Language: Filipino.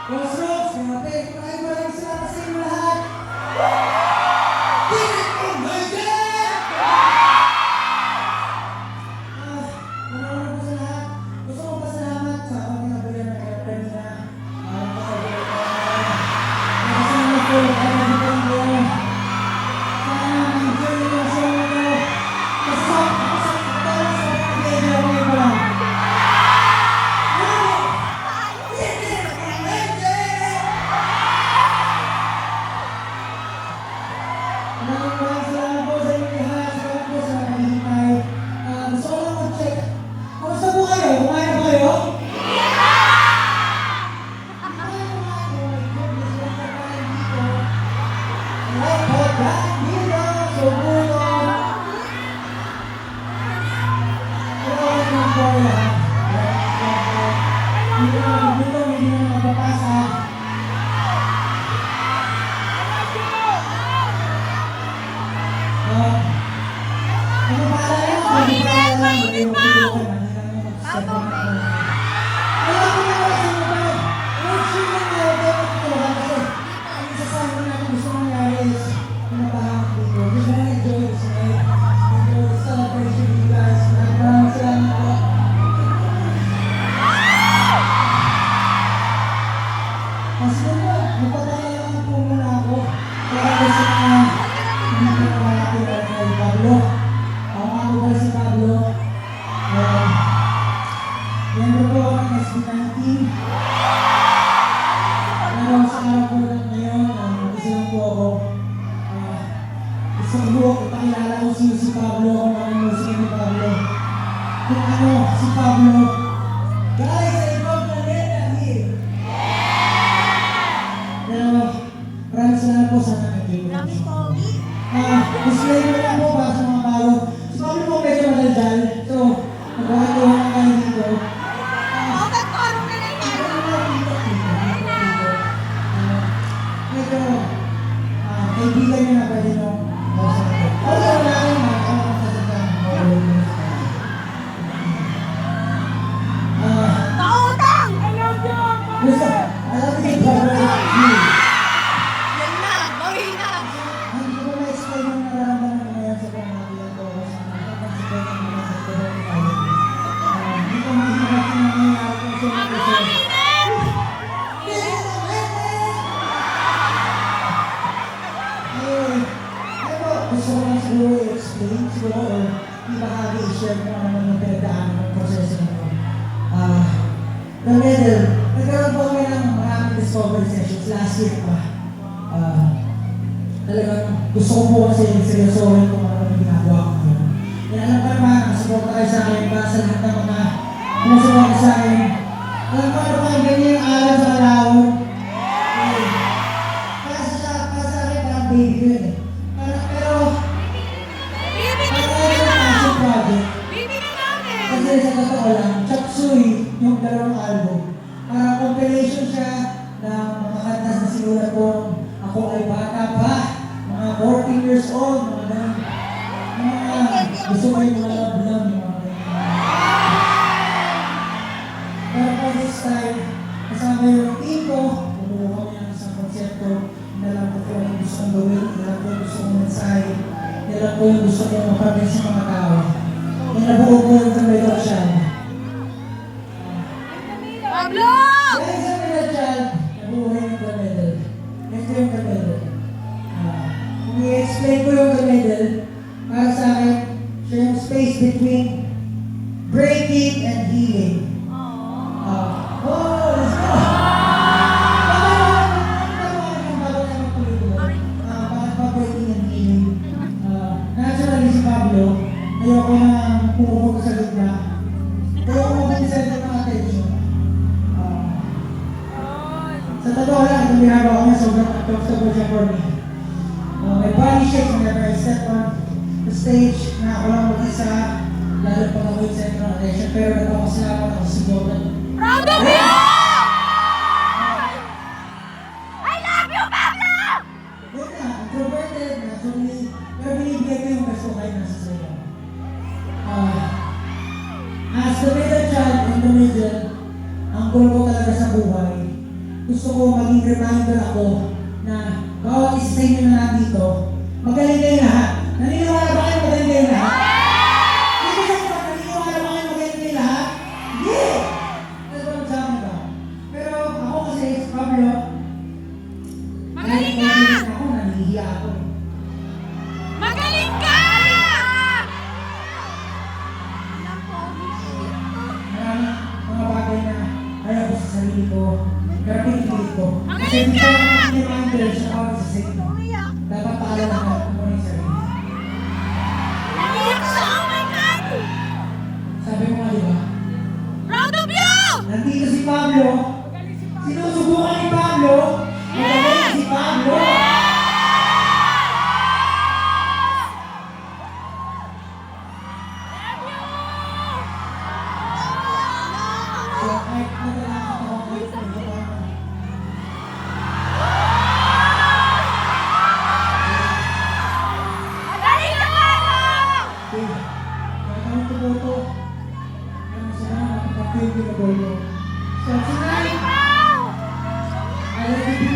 Crossroads, grabe. Maraming salamat sa inyo lahat. Keep it on my day! Una-una po sa lahat, gusto ko pasalamat sa aking nabalian na kaya kanina. Kasama po, kaya dito ang buwan. Sana enjoy nyo ang show na ito. Pasok sa pag-enjoy ko lang. Maraming salamat po sa inyo lahat. Salamat po sa naghihintay. Gusto ko lang mag-check. Kamusta po kayo? Kumain na ba kayo? Hindi na magpapasa. Ano ba yan? Ano ba yan? Member po ako ng SB19. Pero sa araw po lang ngayon, isa lang po ako. Gusto ko ipakilala ko si Pablo, kung ano yung musika ni Pablo. Kung ano, si Pablo. Guys, sa ibang planeta here. Pero maraming salamat po sa nag-enjoy. Disclaimer lang po para sa mga bago. Si Pablo po medyo madaldal. So, magkakatuwa na kayo dito. Kaibigan niyo na pwede nyo. Okay, wala kayo na. Pautang! I love you! Gusto, alam ko yung Pablo. Yan na! Bawi na! Hindi ko na-explain yung nararamdaman ko ngayon sa pamamagitan ko. Hindi ko mahihagat yung nangyayari kung sino ko siya. Gusto ko lang siguro i-explain siguro or ibahagi i-share kung ano naman yung pinagdaanan ng proseso na ito. The middle, nagkaroon po kami ng maraming discovery sessions last year pa. Talagang gusto ko po kasi seryosohin kung ano yung ginagawa ko ngayon. Yan alam pa naman, nasuporta kayo sa akin para sa lahat ng mga nasuporta sa akin. Alam pa naman ganyan yung alam sa kalawon. Para sa akin parang baby ko yun eh. Kasi sa totoo lang, Chop Suey, yung dalawang album, parang compilation siya ng mga kantas na sinulat ko ako ay bata pa, mga 14 years old, mga ganun. Mga gusto ko yung mga love-love, yung mga ganun. Pero for this time, kasama yung team ko, bumuha kami ng isang konsepto, inalam ko kung ano gusto kong gawin, inalam ko yung gusto kong mensahe, inalam ko yung gusto kong mapagay sa mga tao. Yung nabuo ko yung Camilo Child. Pablo! Dahil sa Camilo Child, nabuo yung Camilo. Ito yung Camilo. Kung i-explain ko yung Camilo, para sa akin, siya yung space between breaking and healing. Let's go! Bakit ba breaking and healing? Naturally si Pablo, ayoko na pumupunta sa gitna. Ayoko na mag-center ng attention. Sa totoo lang, itong ginagawa ko niya, sobrang uncomfortable siya for me. May body shakes whenever I step on the stage, na ako lang mag-isa, lalo pag ako yung center ng attention, pero nagpapasalamat ako sa Jordan. Proud of you! I love you, Pablo! Yun na, introverted, naturally, pero binibigay ko yung best ko kahit nasa sa'yo. As the middle child in the middle, ang goal ko talaga sa buhay gusto ko maging reminder ako na bawat isa sa inyo na nandito, magaling kayo lahat. Naniniwala ba kayo magaling kayo lahat? Hindi ko sa naniniwala ba kayo magaling kayo lahat? Hindi! That's what I'm talking about. Pero ako kasi, Pablo, Magaling ka! kahit ako, nahihiya ako. Magaling ka! Maraming mga bagay na kaya ko sa sarili ko, pero pinipilit ko. Kasi Magaling hindi ka! ko reminder sa bawat isa sa inyo. Dapat paalalahan ko muna yung sarili. Naiyak siya! Oh my God! Sabi ko nga, di ba? Proud of you! Nandito si Pablo. Sinusubukan ni Pablo. Magaling si Pablo. So, kahit nadala ako kayo sa iyo, Magaling ka, Pablo! okay, kahit anong tumuto, ang sana makapag-feel yung goal mo. So, tonight, Ikaw! I will be